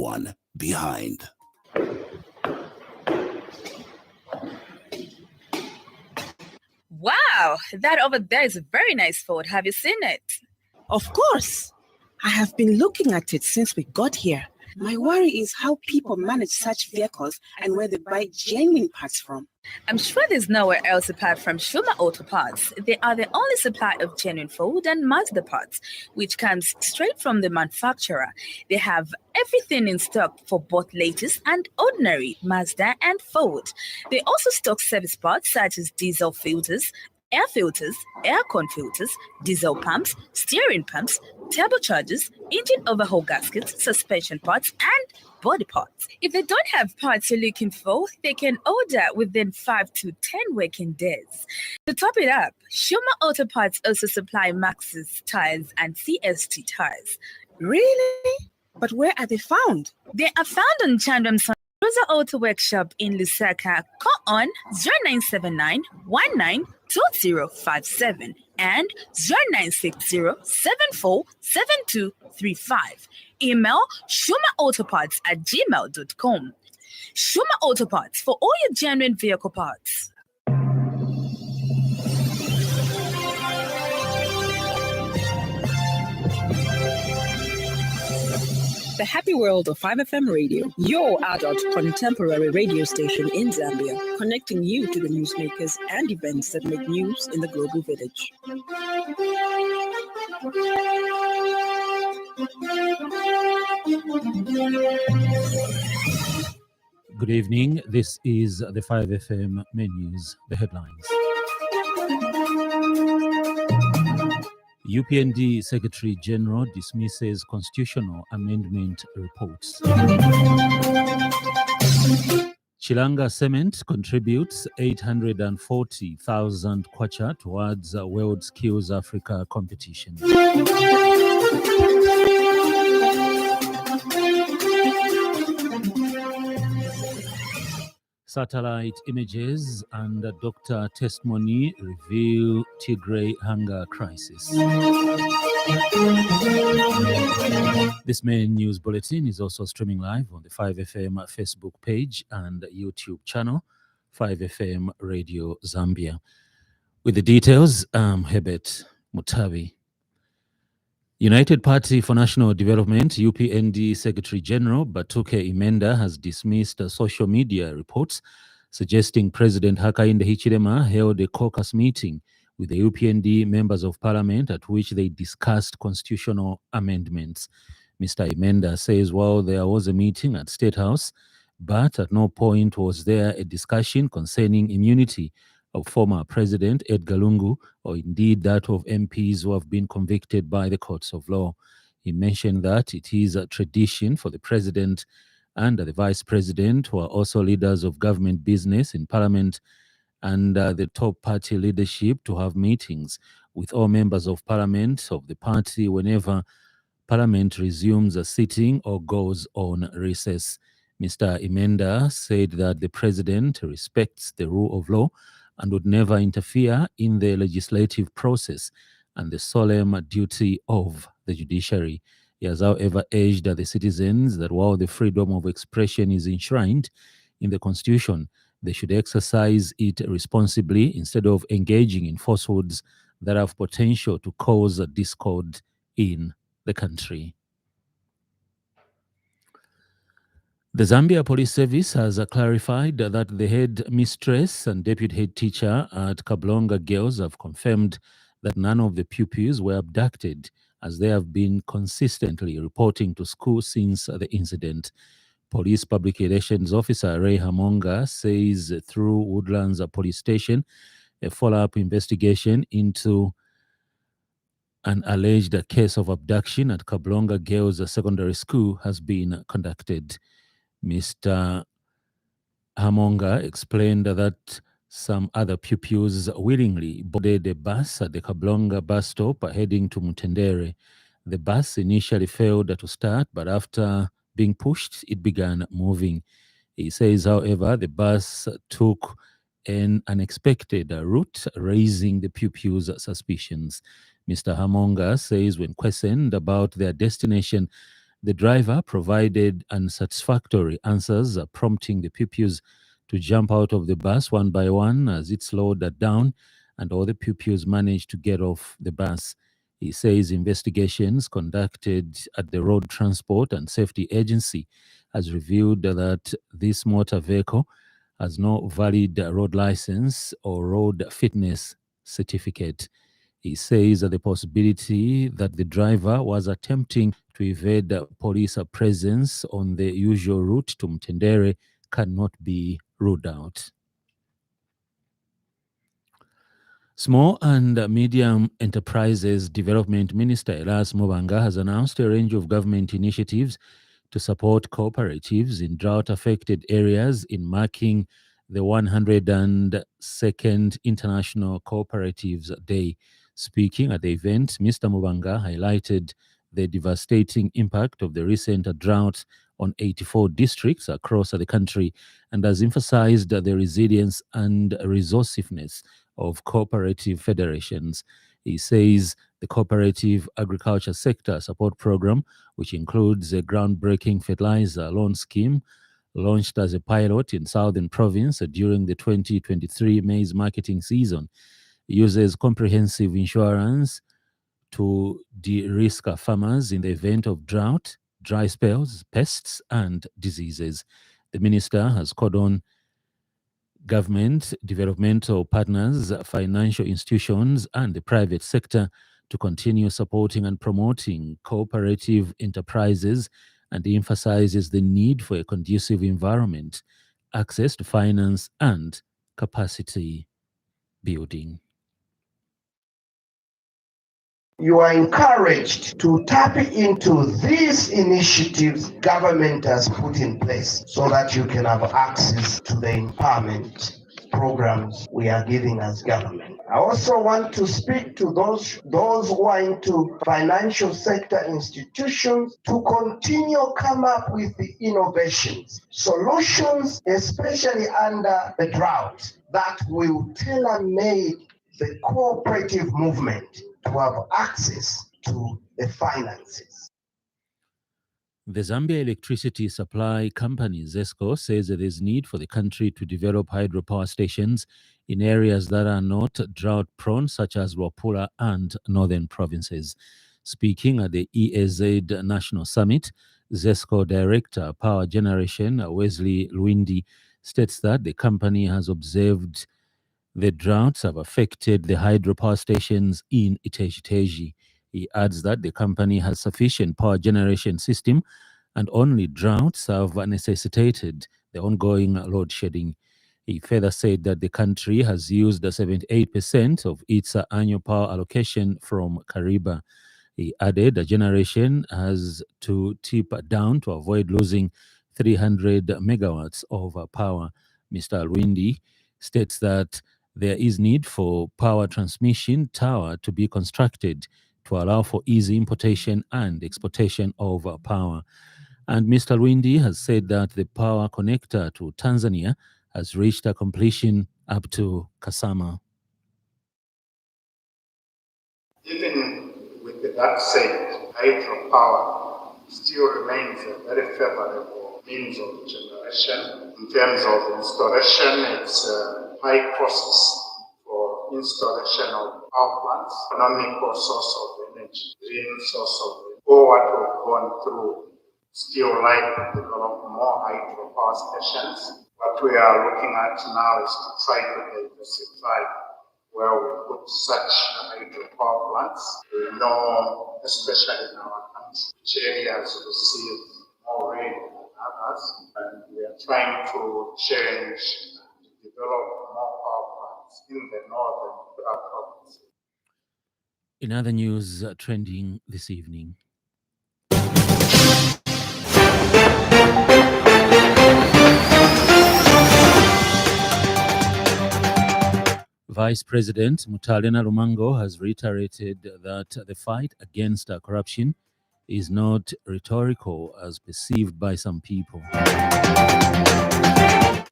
one behind. Wow, that over there is a very nice Ford. Have you seen it? Of course. I have been looking at it since we got here. My worry is how people manage such vehicles and where they buy genuine parts from. I'm sure there's nowhere else apart from Schumer Auto Parts. They are the only supplier of genuine Ford and Mazda parts, which comes straight from the manufacturer. They have everything in stock for both latest and ordinary Mazda and Ford. They also stock service parts such as diesel filters, air filters, aircon filters, diesel pumps, steering pumps, turbochargers, engine overhaul gaskets, suspension parts, and body parts. If they don't have parts you're looking for, they can order within 5 to 10 working days. To top it up, Schumer Auto Parts also supply Maxxis tires and CST tires. Really? But where are they found? They are found on Chandram's Cruiser Auto Workshop in Lusaka. Call on 0979 192057 and 0960747235. Email schumerautoparts@gmail.com. Schumer Auto Parts for all your genuine vehicle parts. The Happy World of 5FM Radio, your adult contemporary radio station in Zambia, connecting you to the newsmakers and events that make news in the global village. Good evening. This is the 5FM main news, the headlines. UPND Secretary General dismisses constitutional amendment reports. Chilanga Cement contributes 840,000 kwacha towards World Skills Africa competition. Satellite images and doctor testimony reveal Tigray hunger crisis. This main news bulletin is also streaming live on the 5FM Facebook page and YouTube channel, 5FM Radio Zambia. With the details, I'm Herbert Mutabi. United Party for National Development, UPND Secretary General Batuke Imenda has dismissed social media reports suggesting President Hakainde Hichilema held a caucus meeting with the UPND members of parliament at which they discussed constitutional amendments. Mr. Imenda says while there was a meeting at State House, but at no point was there a discussion concerning immunity of former President Edgar Lungu, or indeed that of MPs who have been convicted by the courts of law. He mentioned that it is a tradition for the President and the Vice President, who are also leaders of government business in Parliament, and the top party leadership to have meetings with all members of Parliament of the party whenever Parliament resumes a sitting or goes on recess. Mr. Imenda said that the President respects the rule of law and would never interfere in the legislative process and the solemn duty of the judiciary. He has, however, urged the citizens that while the freedom of expression is enshrined in the Constitution, they should exercise it responsibly instead of engaging in falsehoods that have potential to cause discord in the country. The Zambia Police Service has clarified that the head mistress and deputy head teacher at Kablonga Girls have confirmed that none of the pupils were abducted, as they have been consistently reporting to school since the incident. Police Public Relations Officer Ray Hamonga says through Woodlands Police Station, a follow-up investigation into an alleged case of abduction at Kablonga Girls Secondary School has been conducted. Mr. Hamonga explained that some other pupils willingly boarded a bus at the Kablonga bus stop heading to Mutendere. The bus initially failed to start, but after being pushed, it began moving. He says, however, the bus took an unexpected route, raising the pupils' suspicions. Mr. Hamonga says when questioned about their destination, The driver provided unsatisfactory answers, prompting the pupils to jump out of the bus one by one as it slowed down, and all the pupils managed to get off the bus. He says investigations conducted at the Road Transport and Safety Agency has revealed that this motor vehicle has no valid road license or road fitness certificate. He says that the possibility that the driver was attempting to evade police presence on the usual route to Mtendere cannot be ruled out. Small and Medium Enterprises Development Minister Elias Mubanga has announced a range of government initiatives to support cooperatives in drought-affected areas in marking the 102nd International Cooperatives Day. Speaking at the event, Mr. Mubanga highlighted the devastating impact of the recent drought on 84 districts across the country and has emphasized the resilience and resourcefulness of cooperative federations. He says the Cooperative Agriculture Sector Support Program, which includes a groundbreaking fertilizer loan scheme, launched as a pilot in Southern Province during the 2023 maize marketing season, uses comprehensive insurance to de-risk farmers in the event of drought, dry spells, pests, and diseases. The minister has called on government, developmental partners, financial institutions, and the private sector to continue supporting and promoting cooperative enterprises, and emphasizes the need for a conducive environment, access to finance, and capacity building. You are encouraged to tap into these initiatives government has put in place so that you can have access to the empowerment programs we are giving as government. I also want to speak to those who are into financial sector institutions to continue come up with the innovations, solutions, especially under the drought, that will tailor-made the cooperative movement to have access to the finances. The Zambia Electricity Supply Company, ZESCO, says there is need for the country to develop hydropower stations in areas that are not drought-prone, such as Wapula and northern provinces. Speaking at the EAZ National Summit, ZESCO Director Power Generation, Wesley Luindi, states that the company has observed the droughts have affected the hydropower stations in Iteji. He adds that the company has sufficient power generation system and only droughts have necessitated the ongoing load shedding. He further said that the country has used 78% of its annual power allocation from Kariba. He added the generation has to tip down to avoid losing 300 megawatts of power. Mr. Alwindi states that there is need for power transmission tower to be constructed to allow for easy importation and exportation of power. And Mr. Lwindi has said that the power connector to Tanzania has reached a completion up to Kasama. Even with that said, hydropower still remains a very favorable means of generation. In terms of installation, it's high costs for installation of power plants, economical source of energy, green source of energy. All what we've gone through, still like to develop more hydropower stations. What we are looking at now is to try to diversify where we put such hydropower plants. We know, especially in our country, which areas receive more rain than others, and we are trying to change and develop more power plants in the northern provinces. In other news trending this evening, Vice President Mutalena Lumango has reiterated that the fight against corruption is not rhetorical as perceived by some people.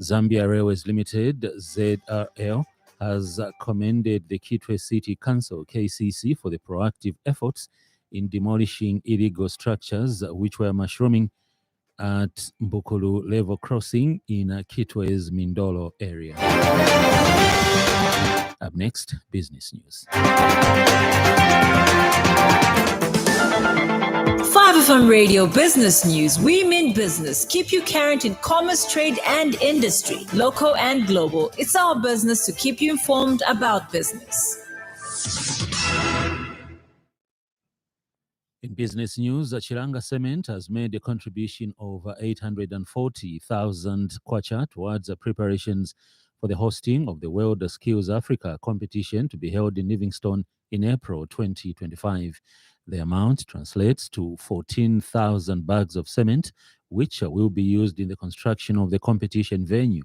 Zambia Railways Limited, ZRL, has commended the Kitwe City Council, KCC, for the proactive efforts in demolishing illegal structures which were mushrooming at Mbukulu level crossing in Kitwe's Mindolo area. Up next, business news. 5FM Radio Business News. We mean business. Keep you current in commerce, trade, and industry, local and global. It's our business to keep you informed about business. In business news, Chilanga Cement has made a contribution of 840,000 kwacha towards preparations for the hosting of the World Skills Africa competition to be held in Livingstone in April 2025. The amount translates to 14,000 bags of cement, which will be used in the construction of the competition venue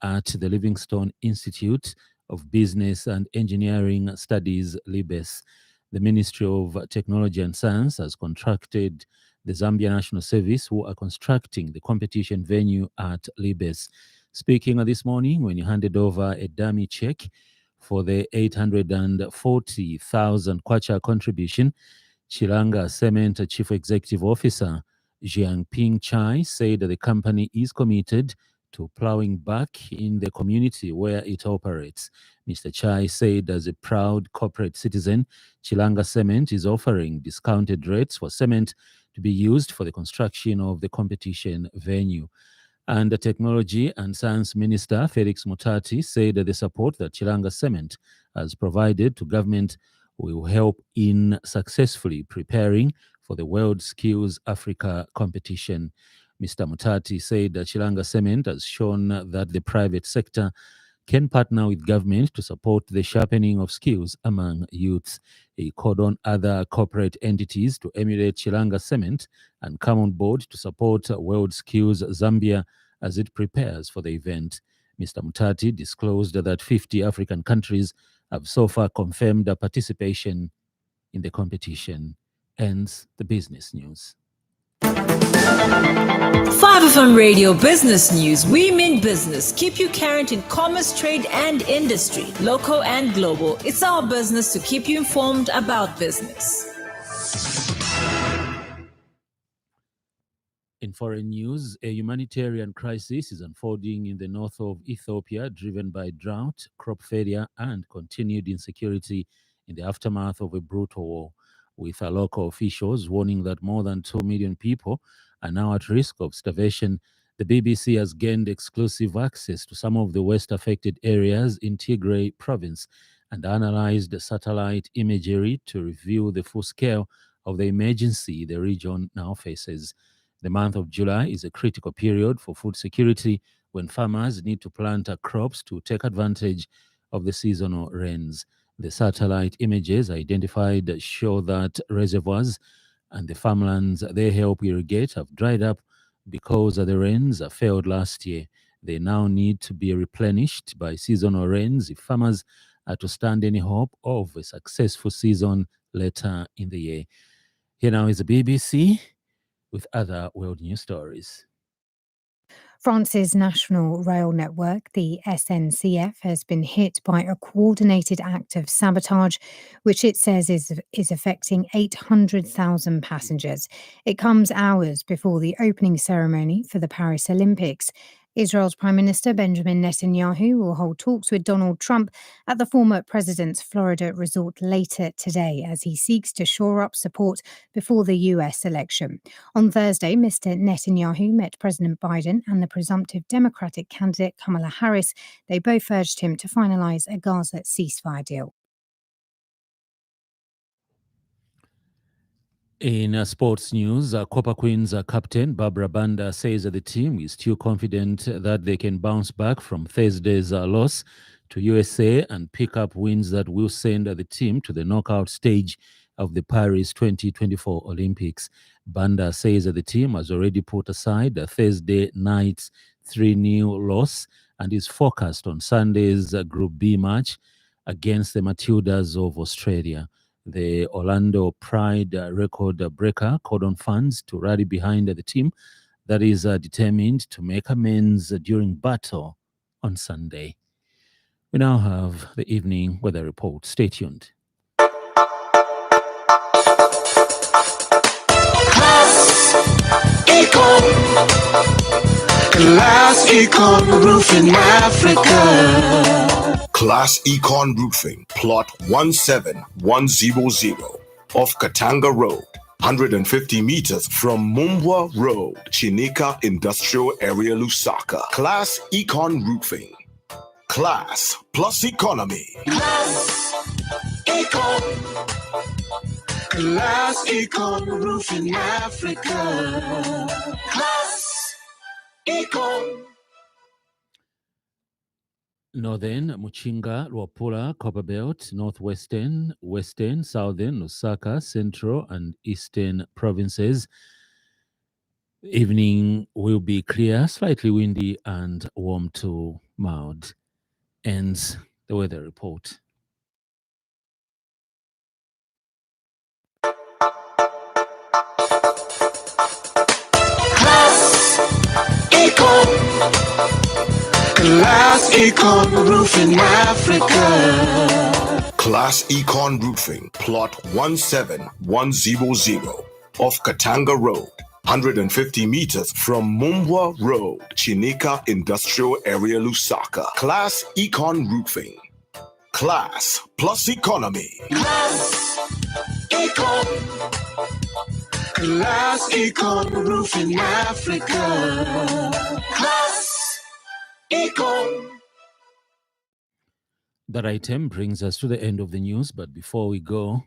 at the Livingstone Institute of Business and Engineering Studies, LIBES. The Ministry of Technology and Science has contracted the Zambia National Service, who are constructing the competition venue at LIBES. Speaking this morning when he handed over a dummy check for the 840,000 kwacha contribution, Chilanga Cement Chief Executive Officer Jiangping Chai said that the company is committed to plowing back in the community where it operates. Mr. Chai said, as a proud corporate citizen, Chilanga Cement is offering discounted rates for cement to be used for the construction of the competition venue. And the Technology and Science Minister, Felix Mutati, said that the support that Chilanga Cement has provided to government will help in successfully preparing for the World Skills Africa competition. Mr. Mutati said that Chilanga Cement has shown that the private sector can partner with government to support the sharpening of skills among youths. He called on other corporate entities to emulate Chilanga Cement and come on board to support World Skills Zambia as it prepares for the event. Mr. Mutati disclosed that 50 African countries have so far confirmed their participation in the competition. Ends the business news. 5FM Radio Business News. We mean business. Keep you current in commerce, trade, and industry, local and global. It's our business to keep you informed about business. In foreign news, a humanitarian crisis is unfolding in the north of Ethiopia, driven by drought, crop failure, and continued insecurity in the aftermath of a brutal war, with local officials warning that more than 2 million people are now at risk of starvation. The BBC has gained exclusive access to some of the worst-affected areas in Tigray province and analyzed satellite imagery to reveal the full scale of the emergency the region now faces. The month of July is a critical period for food security when farmers need to plant crops to take advantage of the seasonal rains. The satellite images identified show that reservoirs and the farmlands they help irrigate have dried up because the rains failed last year. They now need to be replenished by seasonal rains if farmers are to stand any hope of a successful season later in the year. Here now is the BBC with other world news stories. France's national rail network, the SNCF, has been hit by a coordinated act of sabotage, which it says is affecting 800,000 passengers. It comes hours before the opening ceremony for the Paris Olympics. Israel's Prime Minister Benjamin Netanyahu will hold talks with Donald Trump at the former president's Florida resort later today as he seeks to shore up support before the US election. On Thursday, Mr. Netanyahu met President Biden and the presumptive Democratic candidate Kamala Harris. They both urged him to finalize a Gaza ceasefire deal. In sports news, Copper Queens captain Barbara Banda says that the team is still confident that they can bounce back from Thursday's loss to USA and pick up wins that will send the team to the knockout stage of the Paris 2024 Olympics. Banda says that the team has already put aside the Thursday night's 3-0 loss and is focused on Sunday's Group B match against the Matildas of Australia. The Orlando Pride record breaker called on fans to rally behind the team that is determined to make amends during battle on Sunday. We now have the evening weather report. Stay tuned. Econ. Class Econ Roofing Africa. Class Econ Roofing, plot 17100 off Katanga Road, 150 meters from Mumbwa Road, Chinika Industrial Area, Lusaka. Class Econ Roofing. Class plus economy. Class Econ. Class Econ Roofing Africa. Class Econ. Northern, Muchinga, Luapula, Copperbelt, Northwestern, Western, Southern, Lusaka, Central, and Eastern provinces. Evening will be clear, slightly windy, and warm to mild. Ends the weather report. Class Econ. Class Econ Roofing Africa. Class Econ Roofing, plot 17100 off Katanga Road, 150 meters from Mumbwa Road, Chinika Industrial Area, Lusaka. Class Econ Roofing. Class plus economy. Class Econ. Class Econ Roofing Africa. Class Econ. That item brings us to the end of the news, but before we go,